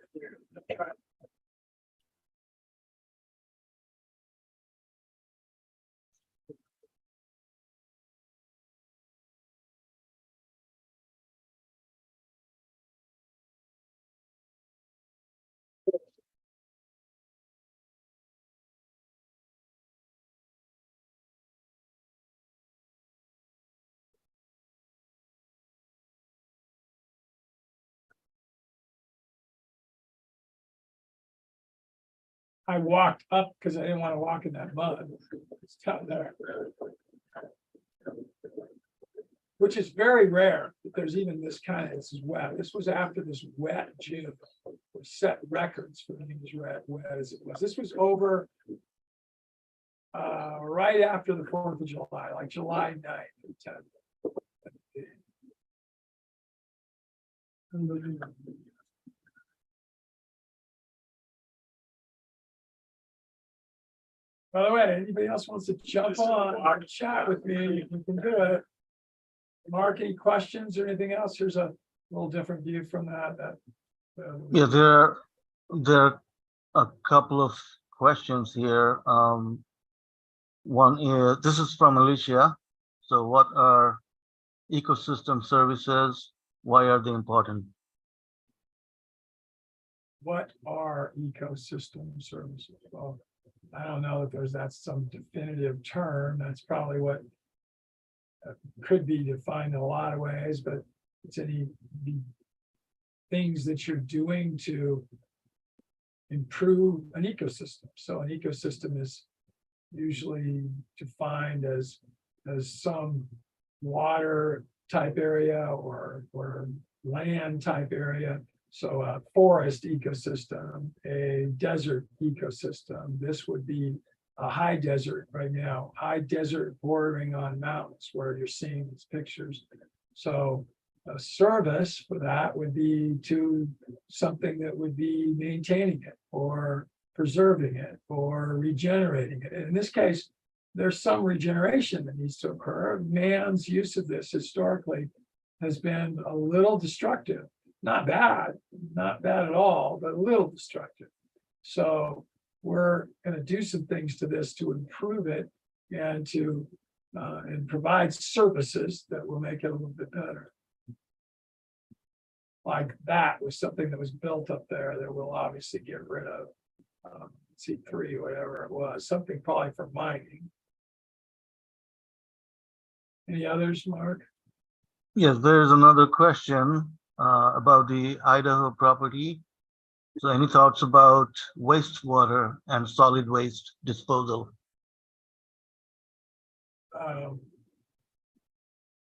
S1: I walked up because I didn't want to walk in that mud. It's down there. Which is very rare, that there's even this kind of, this is wet. This was after this wet June, which set records for being as wet as it was. This was over right after the 4th of July, like July 9th and 10th. By the way, anybody else wants to jump on and chat with me, you can do it. Mark, any questions or anything else? Here's a little different view from that.
S2: Yeah, there are a couple of questions here. One is, this is from Alicia. So what are ecosystem services? Why are they important?
S1: What are ecosystem services? Well, I don't know if that's some definitive term. That's probably what could be defined in a lot of ways, but it's any things that you're doing to improve an ecosystem. So an ecosystem is usually defined as some water type area or land type area. So a forest ecosystem, a desert ecosystem. This would be a high desert right now, high desert bordering on mountains where you're seeing these pictures. So a service for that would be to something that would be maintaining it or preserving it or regenerating it. And in this case, there's some regeneration that needs to occur. Man's use of this historically has been a little destructive. Not bad at all, but a little destructive. So we're going to do some things to this to improve it and to and provide services that will make it a little bit better. Like that was something that was built up there that we'll obviously get rid of. C3, whatever it was, something probably for mining. Any others, Mark?
S2: Yes, there's another question about the Idaho property. So any thoughts about wastewater and solid waste disposal?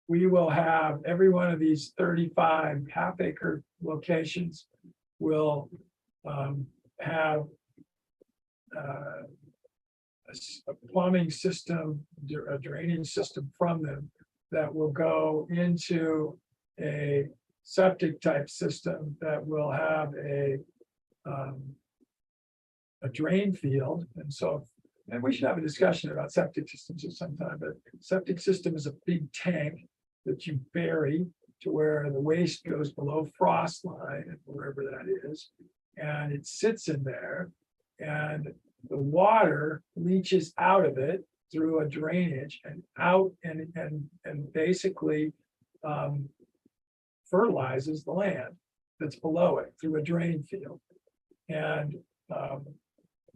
S1: We will have every one of these 35 half-acre locations will have a plumbing system, a drainage system from them that will go into a septic type system that will have a drain field. And so, and we should have a discussion about septic systems at some time, but septic system is a big tank that you bury to where the waste goes below frost line and wherever that is. And it sits in there and the water leaches out of it through a drainage and out and basically fertilizes the land that's below it through a drain field. And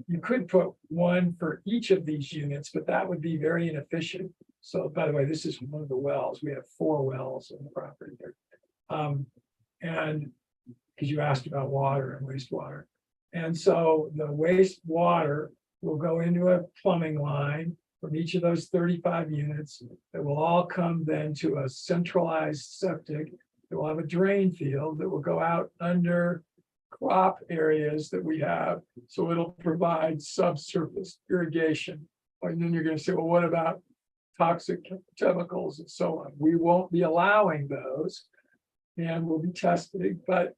S1: you could put one for each of these units, but that would be very inefficient. So, by the way, this is one of the wells. We have 4 wells on the property here. And because you asked about water and wastewater. And so the wastewater will go into a plumbing line from each of those 35 units that will all come then to a centralized septic that will have a drain field that will go out under crop areas that we have. So it'll provide subsurface irrigation. And then you're going to say, well, what about toxic chemicals and so on? We won't be allowing those and we'll be testing, but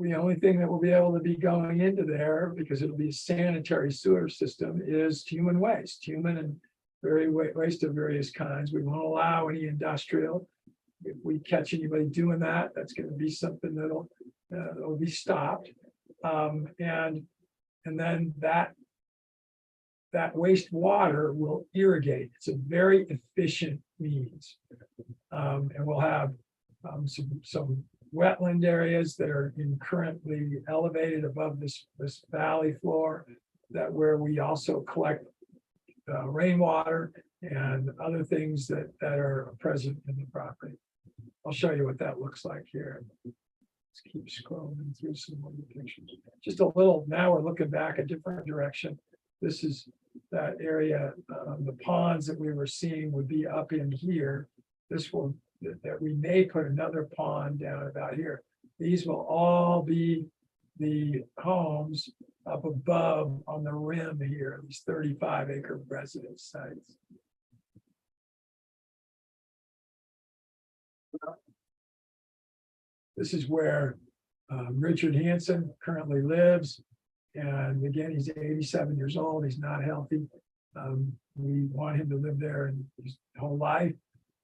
S1: the only thing that will be able to be going into there, because it'll be a sanitary sewer system, is human waste, human and waste of various kinds. We won't allow any industrial. If we catch anybody doing that, that's going to be something that'll be stopped. And then that wastewater will irrigate. It's a very efficient means. And we'll have some wetland areas that are currently elevated above this valley floor, that where we also collect rainwater and other things that are present in the property. I'll show you what that looks like here. Let's keep scrolling through some more pictures. Just a little, now we're looking back a different direction. This is that area, the ponds that we were seeing would be up in here. This will, that we may put another pond down about here. These will all be the homes up above on the rim here, these 35-acre residence sites. This is where Richard Hansen currently lives. And again, he's 87 years old. He's not healthy. We want him to live there in his whole life.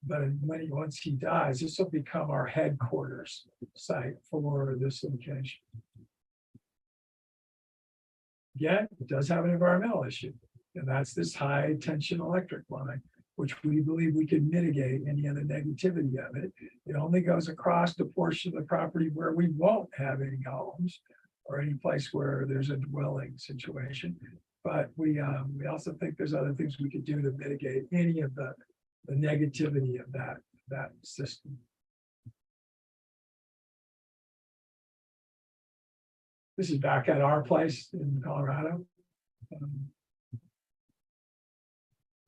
S1: But once he dies, this will become our headquarters site for this location. Again, it does have an environmental issue, and that's this high tension electric line, which we believe we can mitigate any of the negativity of it. It only goes across the portion of the property where we won't have any homes or any place where there's a dwelling situation. But we also think there's other things we could do to mitigate any of the negativity of that system. This is back at our place in Colorado.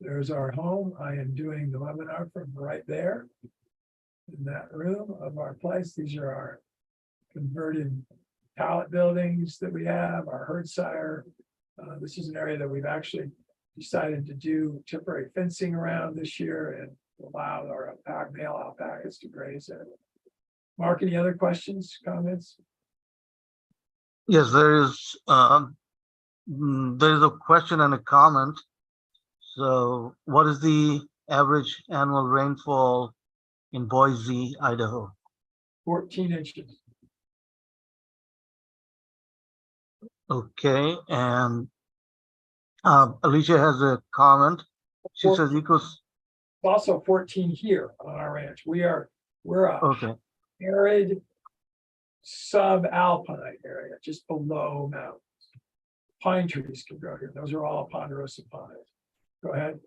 S1: There's our home. I am doing the webinar from right there in that room of our place. These are our converted pallet buildings that we have, our herd sire. This is an area that we've actually decided to do temporary fencing around this year and allow our male alpacas to graze there. Mark, any other questions, comments?
S2: Yes, there is a question and a comment. So what is the average annual rainfall in Boise, Idaho? 14
S1: inches.
S2: Okay, and Alicia has a comment. She says equals
S1: Also 14 here on our ranch. We're a
S2: okay.
S1: arid subalpine area, just below mountains. Pine trees can grow here. Those are all ponderosa pines. Go ahead.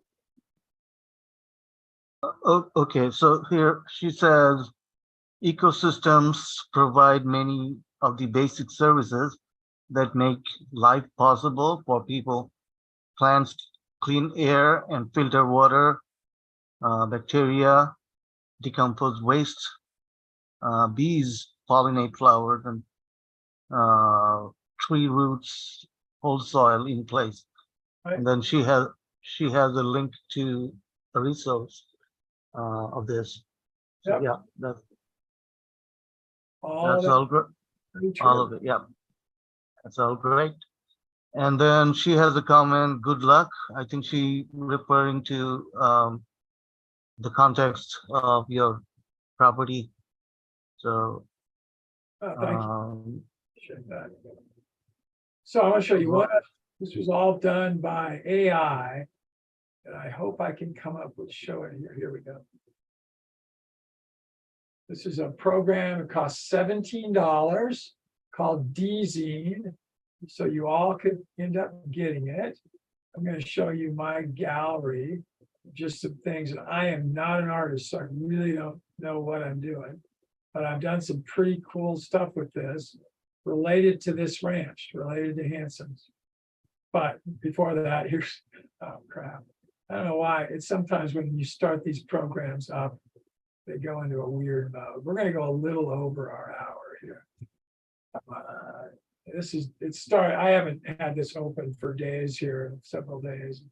S2: Okay, so here she says ecosystems provide many of the basic services that make life possible for people. Plants clean air and filter water, bacteria decompose waste, bees pollinate flowers, and tree roots hold soil in place.
S1: Right.
S2: And then she has a link to a resource of this. So,
S1: Yep.
S2: yeah, that's
S1: All
S2: all great. All of it, yeah. That's all great. And then she has a comment, good luck. I think she referring to the context of your property. So
S1: Thank you. Appreciate that. So I'm going to show you what this was all done by AI. And I hope I can come up with show it here. Here we go. This is a program. It costs $17 called DZine. So you all could end up getting it. I'm going to show you my gallery, just some things. And I am not an artist, so I really don't know what I'm doing. But I've done some pretty cool stuff with this related to this ranch, related to Hansen's. But before that, here's, oh crap. I don't know why. It's sometimes when you start these programs up, they go into a weird mode. We're going to go a little over our hour here. It started. I haven't had this open for days here, several days.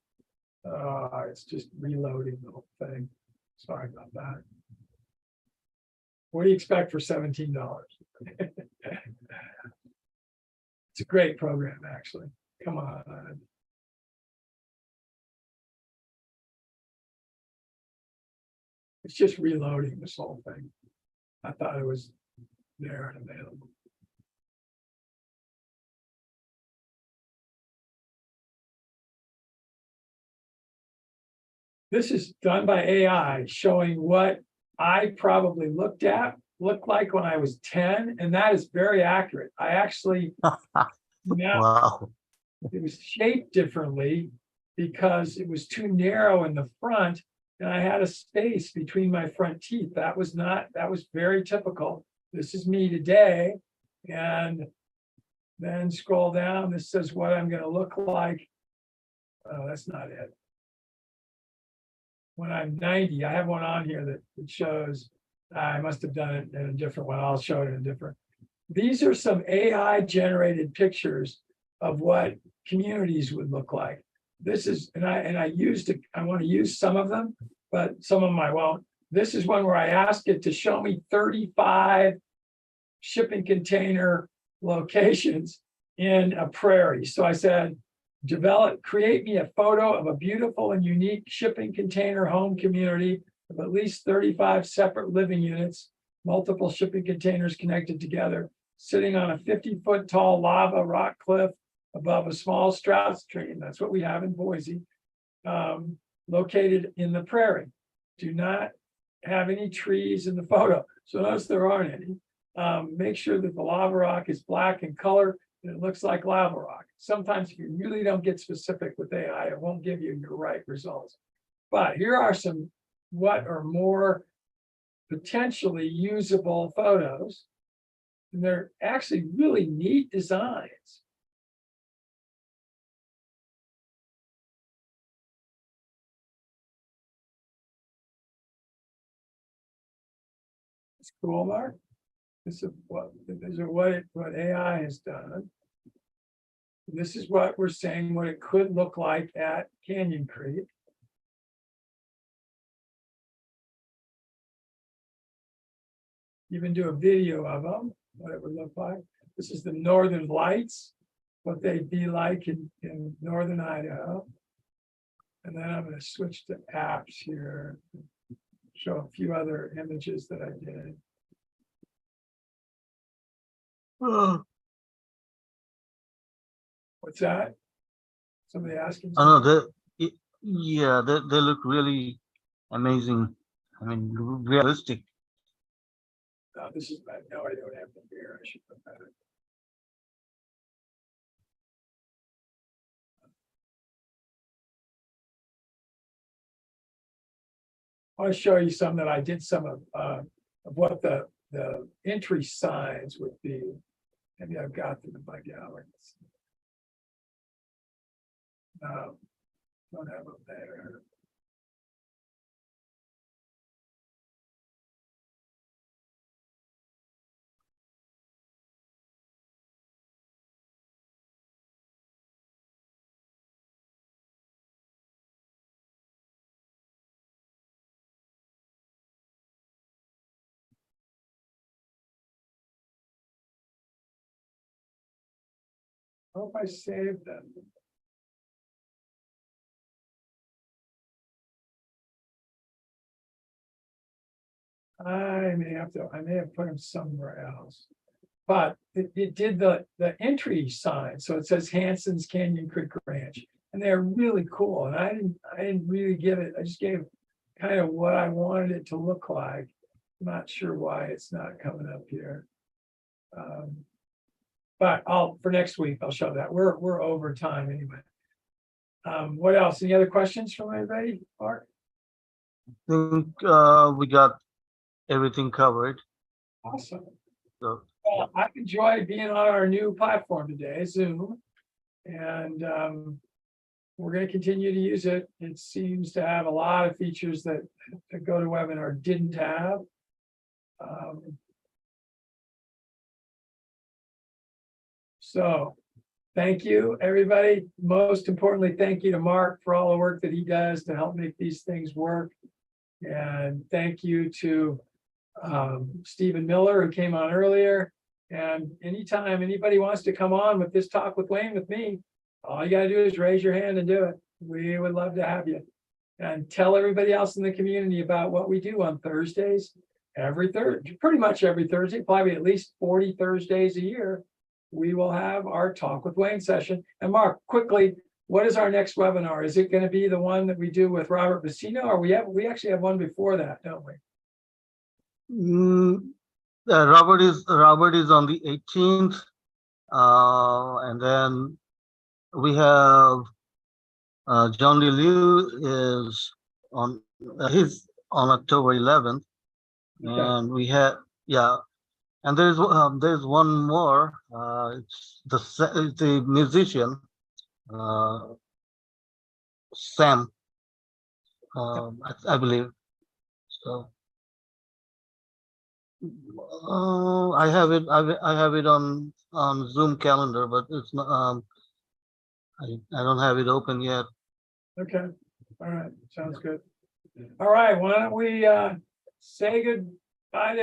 S1: It's just reloading the whole thing. Sorry about that. What do you expect for $17? It's a great program, actually. Come on. It's just reloading this whole thing. I thought it was there and available. This is done by AI, showing what I probably looked like when I was 10, and that is very accurate. I actually,
S2: wow.
S1: It was shaped differently because it was too narrow in the front, and I had a space between my front teeth. That was very typical. this is me today. And then scroll down, this says what I'm gonna look like. Oh, that's not it. When I'm 90, I have one on here that shows, I must have done it in a different one. I'll show it in a different. These are some AI generated pictures of what communities would look like. This is, and I used it, I want to use some of them, but some of them I won't. This is one where I asked it to show me 35 shipping container locations in a prairie. So I said, create me a photo of a beautiful and unique shipping container home community of at least 35 separate living units, multiple shipping containers connected together, sitting on a 50-foot tall lava rock cliff above a small trout stream. That's what we have in Boise, located in the prairie. Do not have any trees in the photo. So notice there aren't any. Make sure that the lava rock is black in color and it looks like lava rock. Sometimes if you really don't get specific with AI, it won't give you your right results. But here are some what are more potentially usable photos. And they're actually really neat designs. It's cool, Mark. This is what AI has done. This is what we're saying, what it could look like at Canyon Creek. Even do a video of them, what it would look like. This is the Northern Lights, what they'd be like in Northern Idaho. And then I'm going to switch to apps here, show a few other images that I did.
S2: Oh,
S1: What's that? Somebody asking?
S2: I know yeah, they look really amazing. I mean, realistic.
S1: This is bad. No, I don't have them here. I should put that in. I want to show you some that I did some of what the entry signs would be. Maybe I've got them in my gallery. No, don't have them there. I hope I saved them. I may have put them somewhere else. But it did the entry sign. So it says Hanson's Canyon Creek Ranch. And they're really cool. And I didn't really give it, I just gave kind of what I wanted it to look like. I'm not sure why it's not coming up here. But for next week, I'll show that. We're over time anyway. What else? Any other questions from anybody, Mark?
S2: I think we got everything covered.
S1: Awesome.
S2: So
S1: Well, I've enjoyed being on our new platform today, Zoom. And we're going to continue to use it. It seems to have a lot of features that the GoToWebinar didn't have. So thank you, everybody. Most importantly, thank you to Mark for all the work that he does to help make these things work. And thank you to Stephen Miller, who came on earlier. And anytime anybody wants to come on with this Talk with Wayne with me, all you got to do is raise your hand and do it. We would love to have you. And tell everybody else in the community about what we do on Thursdays. Pretty much every Thursday, probably at least 40 Thursdays a year, we will have our Talk with Wayne session. And Mark, quickly, what is our next webinar? Is it going to be the one that we do with Robert Vecino, or we actually have one before that, don't we?
S2: Robert is on the 18th, and then we have John Lee Liu is on he's on October 11th,
S1: Okay.
S2: and we have And there's one more. It's the musician, Sam. I believe. So. I have it. I have it on Zoom calendar, but it's not. I don't have it open yet.
S1: Okay, all right, sounds good. All right, why don't we say goodbye to